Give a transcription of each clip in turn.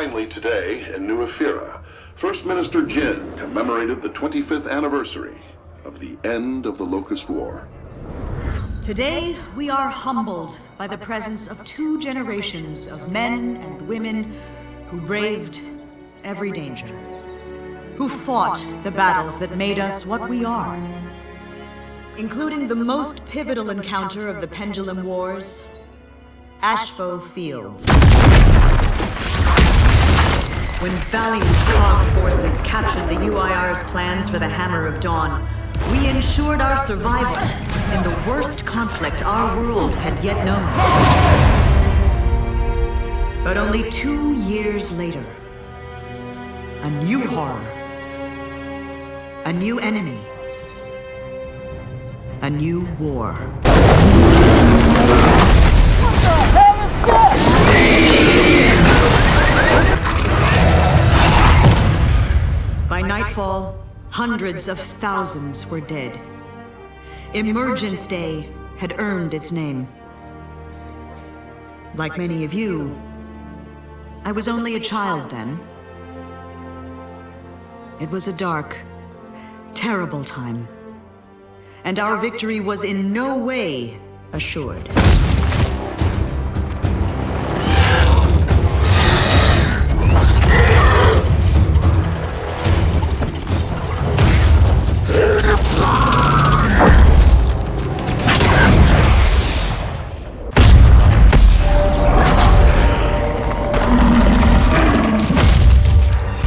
Finally today, in New Ephyra, First Minister Jinn commemorated the 25th anniversary of the end of the Locust War. Today, we are humbled by the presence of 2 generations of men and women who braved every danger, who fought the battles that made us what we are, including the most pivotal encounter of the Pendulum Wars, Ashbow Fields. When valiant Cog forces captured the UIR's plans for the Hammer of Dawn, we ensured our survival in the worst conflict our world had yet known. But only 2 years later, a new horror, a new enemy, a new war. What the hell is that? By nightfall, hundreds of thousands were dead. Emergence Day had earned its name. Like many of you, I was only a child then. It was a dark, terrible time. And our victory was in no way assured.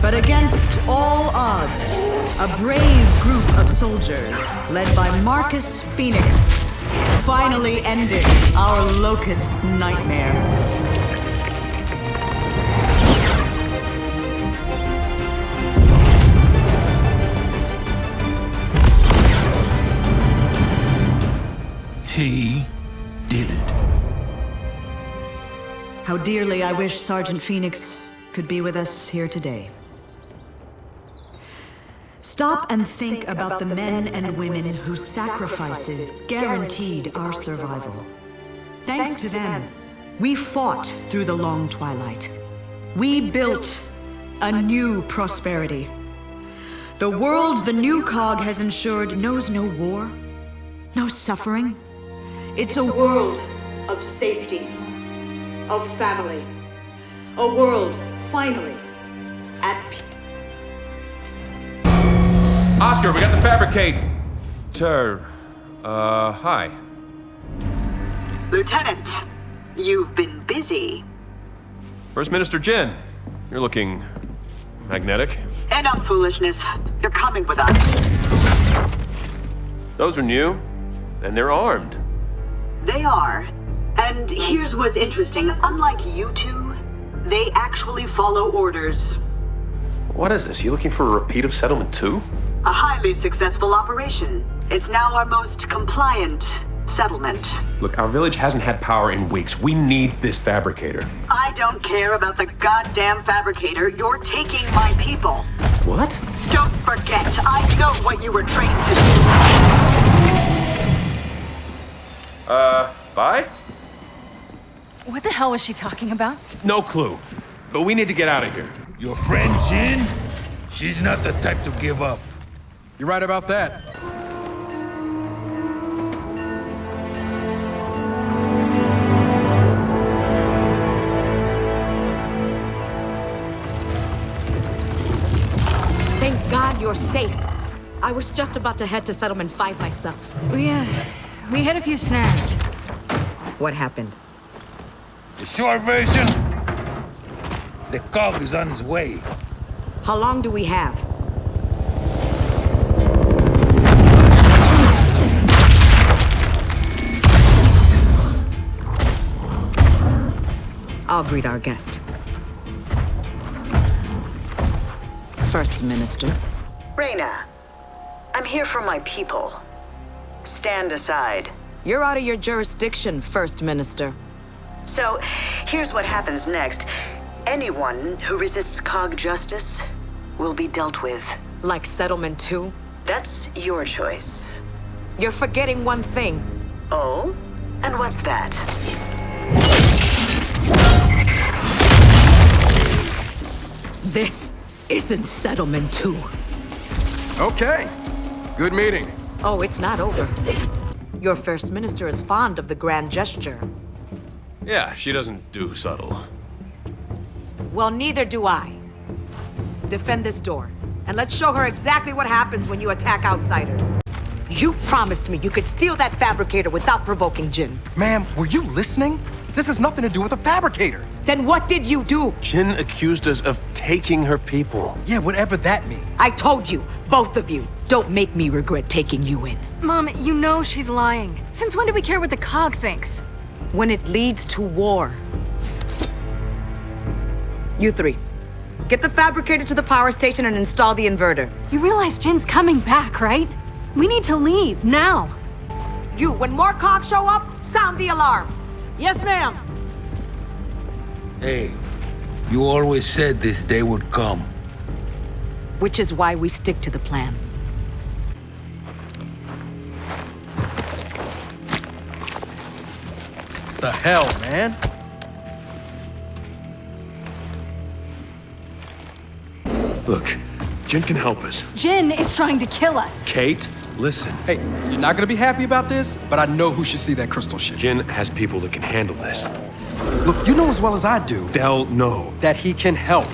But against all odds, a brave group of soldiers, led by Marcus Phoenix, finally ended our Locust nightmare. He did it. How dearly I wish Sergeant Phoenix could be with us here today. Stop and think about the men and women whose sacrifices guaranteed our survival. Thanks to them, we fought through the long twilight. We built a new prosperity. The world the new Cog has ensured knows no war, no suffering. It's a world of safety, of family. A world, finally, at peace. Oscar, we got the fabricator. Hi. Lieutenant, you've been busy. First Minister Jinn, you're looking magnetic. Enough foolishness. You're coming with us. Those are new, and they're armed. They are. And here's what's interesting. Unlike you two, they actually follow orders. What is this? You looking for a repeat of Settlement 2? A highly successful operation. It's now our most compliant settlement. Look, our village hasn't had power in weeks. We need this fabricator. I don't care about the goddamn fabricator. You're taking my people. What? Don't forget, I know what you were trained to do. Bye? What the hell was she talking about? No clue. But we need to get out of here. Your friend Jinn? She's not the type to give up. You're right about that. Thank God you're safe. I was just about to head to Settlement 5 myself. We had a few snags. What happened? The short version? The Cog is on his way. How long do we have? I'll greet our guest. First Minister. Reyna, I'm here for my people. Stand aside. You're out of your jurisdiction, First Minister. So, here's what happens next. Anyone who resists Cog justice will be dealt with. Like Settlement 2? That's your choice. You're forgetting one thing. Oh? And what's that? This isn't Settlement 2. Okay. Good meeting. Oh, it's not over. Your First Minister is fond of the grand gesture. Yeah, she doesn't do subtle. Well, neither do I. Defend this door, and let's show her exactly what happens when you attack outsiders. You promised me you could steal that fabricator without provoking Jinn. Ma'am, were you listening? This has nothing to do with a fabricator. Then what did you do? Jinn accused us of taking her people. Yeah, whatever that means. I told you, both of you, don't make me regret taking you in. Mom, you know she's lying. Since when do we care what the COG thinks? When it leads to war. You three, get the fabricator to the power station and install the inverter. You realize Jinn's coming back, right? We need to leave, now. You, when more COG show up, sound the alarm. Yes, ma'am. Hey, you always said this day would come. Which is why we stick to the plan. The hell, man? Look, Jinn can help us. Jinn is trying to kill us. Kate, listen. Hey, you're not gonna be happy about this, but I know who should see that crystal shit. Jinn has people that can handle this. Look, you know as well as I do They'll know. that he can help.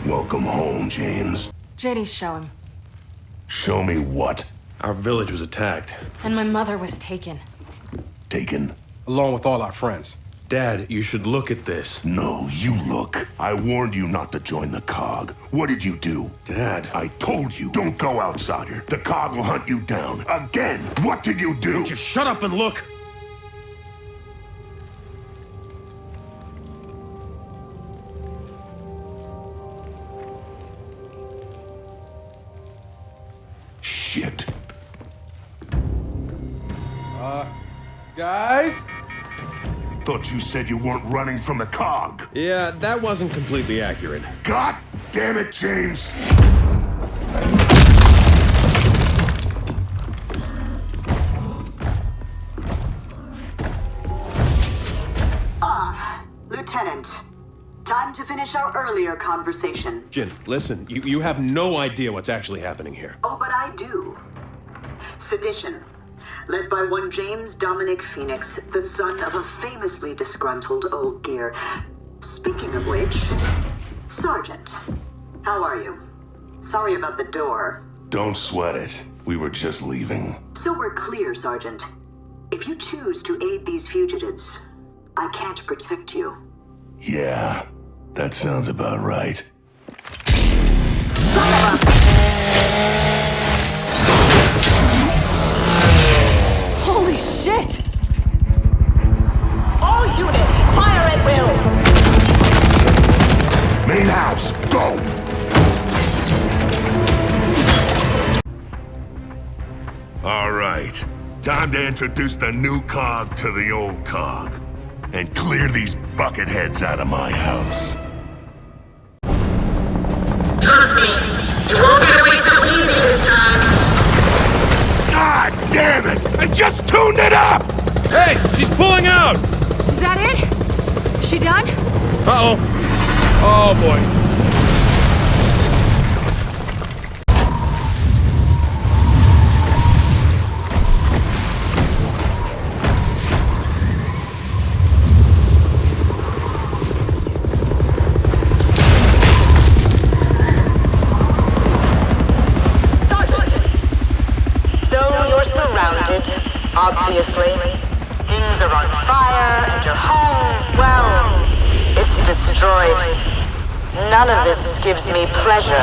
Welcome home, James. JD's show him. Show me what? Our village was attacked. And my mother was taken. Taken? Along with all our friends. Dad, you should look at this. No, you look. I warned you not to join the COG. What did you do? Dad. I told you, don't go outsider. The COG will hunt you down. Again, what did you do? Just shut up and look. Shit. Guys? Thought you said you weren't running from the COG. Yeah, that wasn't completely accurate. God damn it, James. Lieutenant. Time to finish our earlier conversation. Jinn, listen, you have no idea what's actually happening here. Oh, but I do. Sedition. Led by one James Dominic Phoenix, the son of a famously disgruntled old gear. Speaking of which, Sergeant, how are you? Sorry about the door. Don't sweat it. We were just leaving. So we're clear, Sergeant. If you choose to aid these fugitives, I can't protect you. Yeah, that sounds about right. Son of a... Holy shit! All units, fire at will! Main house, go! All right, time to introduce the new COG to the old COG. And clear these bucketheads out of my house. Trust me, you won't get away so easy this time. God damn it! I just tuned it up! Hey, she's pulling out! Is that it? Is she done? Uh-oh. Oh, boy. Obviously, things are on fire and your home, well, it's destroyed. None of this gives me pleasure.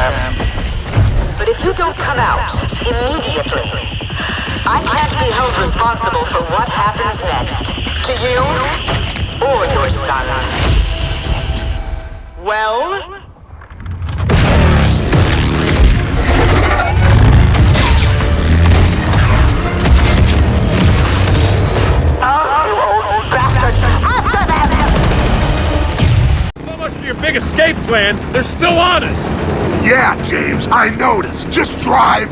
But if you don't come out immediately, I can't be held responsible for what happens next to you or your son. Well? Your big escape plan, they're still on us! Yeah, James, I noticed. Just drive!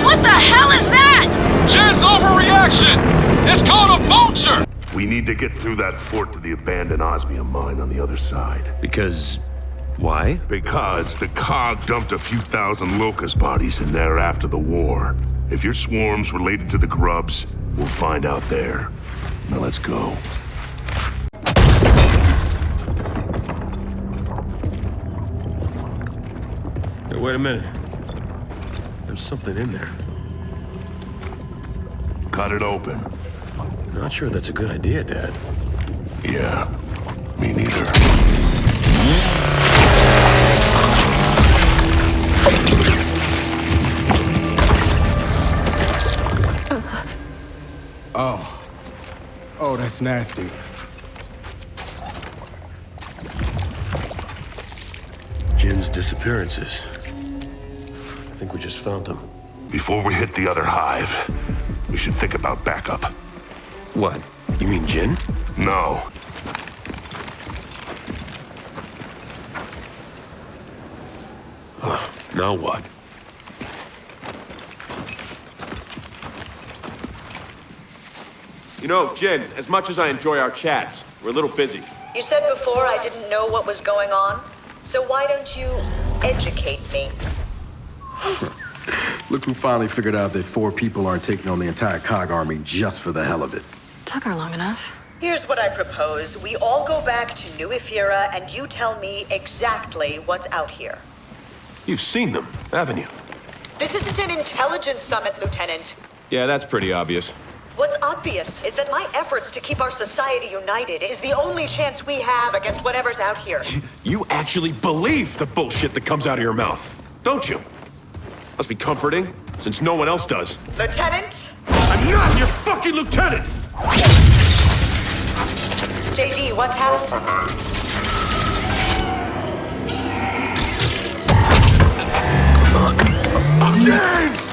What the hell is that? Jinn's Vulture! We need to get through that fort to the abandoned osmium mine on the other side. Because... why? Because the COG dumped a few thousand locust bodies in there after the war. If your swarm's related to the grubs, we'll find out there. Now let's go. Hey, wait a minute. There's something in there. Cut it open. Not sure that's a good idea, Dad. Yeah, me neither. Oh, that's nasty. Jinn's disappearances. I think we just found them. Before we hit the other hive, we should think about backup. What? You mean Jinn? No. Now what? You know, Jinn, as much as I enjoy our chats, we're a little busy. You said before I didn't know what was going on, so why don't you educate me? Look who finally figured out that 4 people aren't taking on the entire COG army just for the hell of it. Took her long enough. Here's what I propose. We all go back to New Ephira and you tell me exactly what's out here. You've seen them, haven't you? This isn't an intelligence summit, Lieutenant. Yeah, that's pretty obvious. What's obvious is that my efforts to keep our society united is the only chance we have against whatever's out here. You actually believe the bullshit that comes out of your mouth, don't you? Must be comforting, since no one else does. Lieutenant? I'm not your fucking lieutenant! JD, what's happening? James!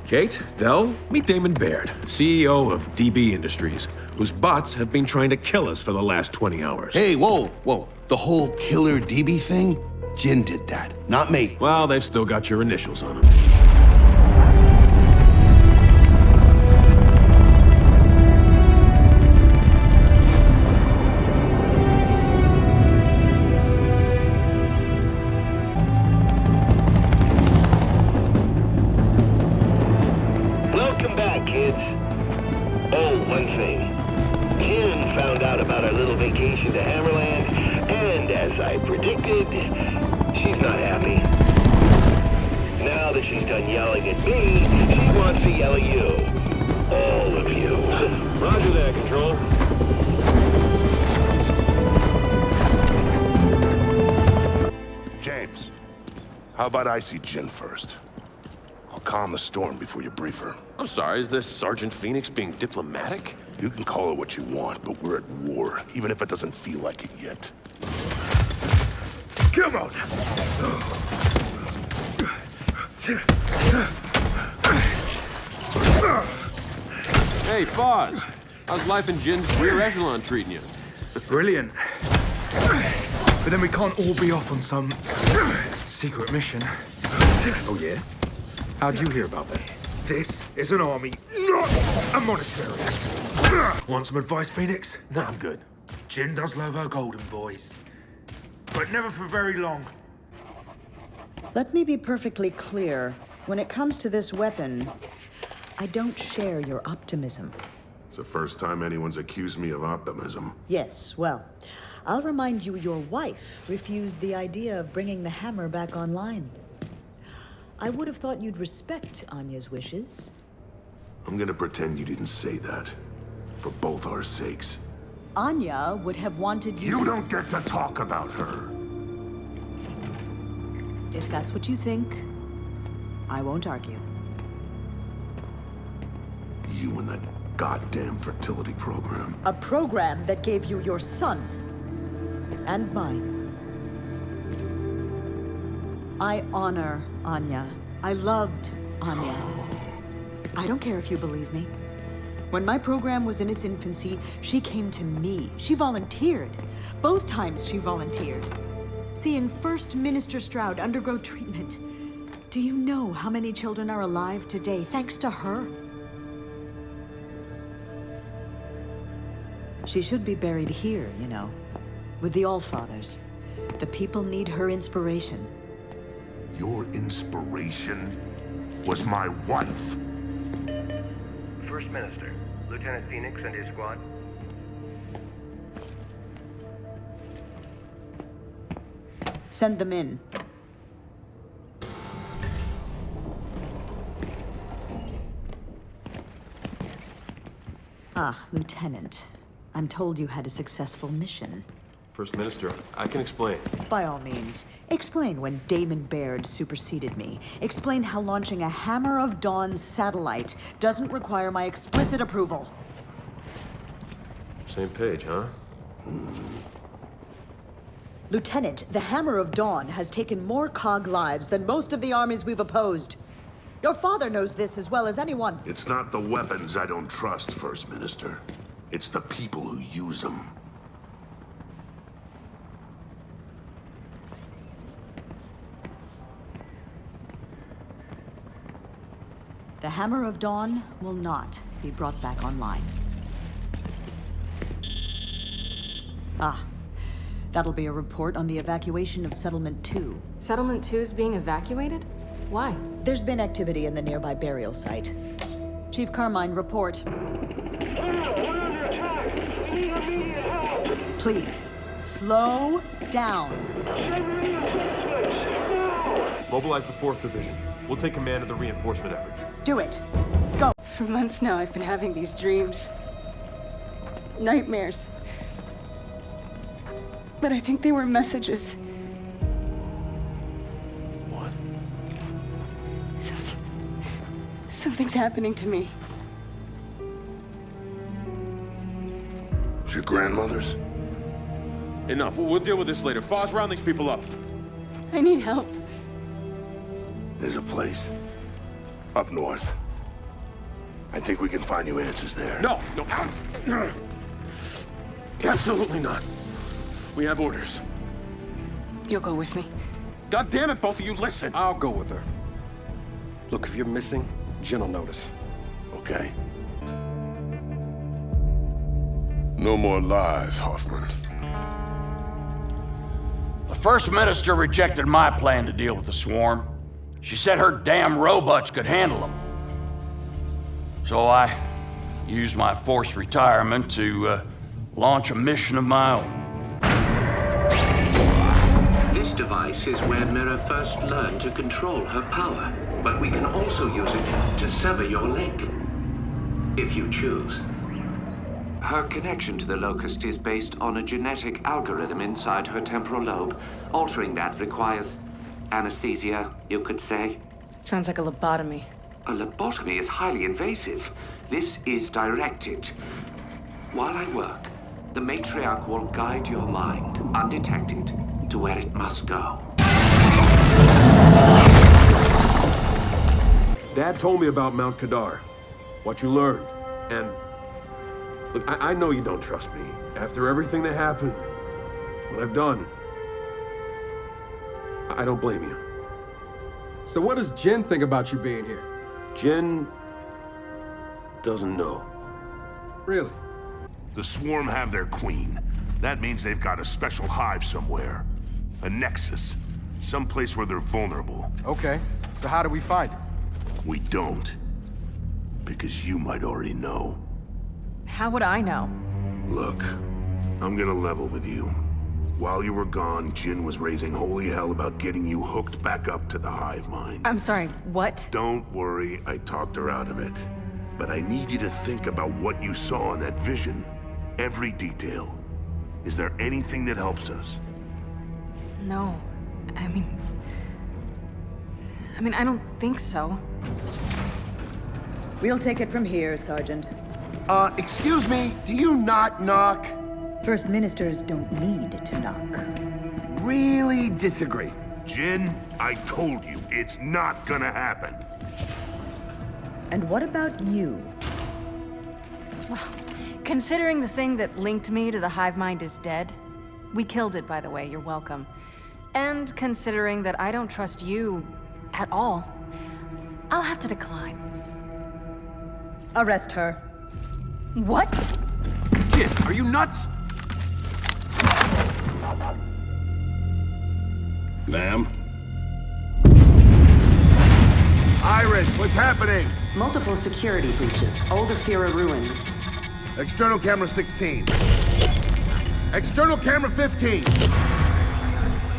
Kate, Dell, meet Damon Baird, CEO of DB Industries, whose bots have been trying to kill us for the last 20 hours. Hey, whoa. The whole killer DB thing? Jinn did that, not me. Well, they've still got your initials on them. Welcome back, kids. Oh, one thing. Jinn found out about our little vacation to Hammerland, and as I predicted, she's not happy. Now that she's done yelling at me, she wants to yell at you. All of you. Roger that, Control. James, how about I see Jinn first? I'll calm the storm before you brief her. I'm sorry, is this Sergeant Phoenix being diplomatic? You can call it what you want, but we're at war, even if it doesn't feel like it yet. Come on! Hey, Foz. How's life in Jinn's rear echelon treating you? Brilliant. But then we can't all be off on some secret mission. Oh, yeah? How'd you hear about that? This is an army, not a monastery. Want some advice, Phoenix? No, I'm good. Jinn does love her golden boys. But never for very long. Let me be perfectly clear. When it comes to this weapon, I don't share your optimism. It's the first time anyone's accused me of optimism. Yes, well, I'll remind you your wife refused the idea of bringing the hammer back online. I would have thought you'd respect Anya's wishes. I'm gonna pretend you didn't say that. For both our sakes. Anya would have wanted you You to... don't get to talk about her. If that's what you think, I won't argue. You and that goddamn fertility program. A program that gave you your son. And mine. I honor Anya. I loved Anya. I don't care if you believe me. When my program was in its infancy, she came to me. She volunteered. Both times she volunteered. seeing First Minister Stroud undergo treatment. Do you know how many children are alive today thanks to her? She should be buried here, you know, with the Allfathers. The people need her inspiration. Your inspiration was my wife. First Minister, Lieutenant Phoenix and his squad. Send them in. Ah, Lieutenant. I'm told you had a successful mission. First Minister, I can explain. By all means, explain when Damon Baird superseded me. Explain how launching a Hammer of Dawn satellite doesn't require my explicit approval. Same page, huh? Lieutenant, the Hammer of Dawn has taken more COG lives than most of the armies we've opposed. Your father knows this as well as anyone. It's not the weapons I don't trust, First Minister. It's the people who use them. The Hammer of Dawn will not be brought back online. Ah, that'll be a report on the evacuation of Settlement 2. Settlement 2 is being evacuated? Why? There's been activity in the nearby burial site. Chief Carmine, report. Please, slow down. Mobilize the 4th Division. We'll take command of the reinforcement effort. Do it. Go. For months now, I've been having these dreams. Nightmares. But I think they were messages. What? Something's happening to me. It's your grandmother's? Enough. We'll deal with this later. Foz, round these people up. I need help. There's a place. Up north. I think we can find you answers there. No. Absolutely not. We have orders. You'll go with me. God damn it, both of you, listen! I'll go with her. Look, if you're missing, Jinn will notice. Okay. No more lies, Hoffman. The First Minister rejected my plan to deal with the swarm. She said her damn robots could handle them. So I used my forced retirement to launch a mission of my own. This device is where Mira first learned to control her power, but we can also use it to sever your leg, if you choose. Her connection to the Locust is based on a genetic algorithm inside her temporal lobe. Altering that requires anesthesia, you could say. Sounds like a lobotomy. A lobotomy is highly invasive. This is directed. While I work, the matriarch will guide your mind, undetected, to where it must go. Dad told me about Mount Kadar, what you learned, and look, I know you don't trust me. After everything that happened, what I've done, I don't blame you. So what does Jinn think about you being here? Jinn doesn't know. Really? The Swarm have their queen. That means they've got a special hive somewhere. A nexus. Someplace where they're vulnerable. Okay, so how do we find her? We don't. Because you might already know. How would I know? Look, I'm gonna level with you. While you were gone, Jinn was raising holy hell about getting you hooked back up to the hive mind. I'm sorry, what? Don't worry, I talked her out of it. But I need you to think about what you saw in that vision. Every detail. Is there anything that helps us? No. I mean, I don't think so. We'll take it from here, Sergeant. Excuse me, do you not knock? First Ministers don't need to knock. Really disagree. Jinn, I told you, it's not gonna happen. And what about you? Well, considering the thing that linked me to the hive mind is dead, we killed it, by the way, you're welcome. And considering that I don't trust you at all, I'll have to decline. Arrest her. What? Jinn, are you nuts? Ma'am? Iris, what's happening? Multiple security breaches. Old Ophira ruins. External camera 16. External camera 15.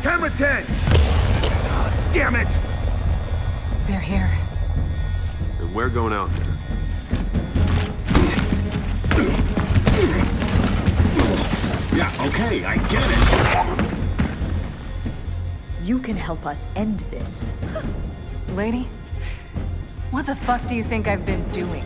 Camera 10. God damn it! They're here. And we're going out there. Yeah, okay, I get it. You can help us end this. Lady, what the fuck do you think I've been doing?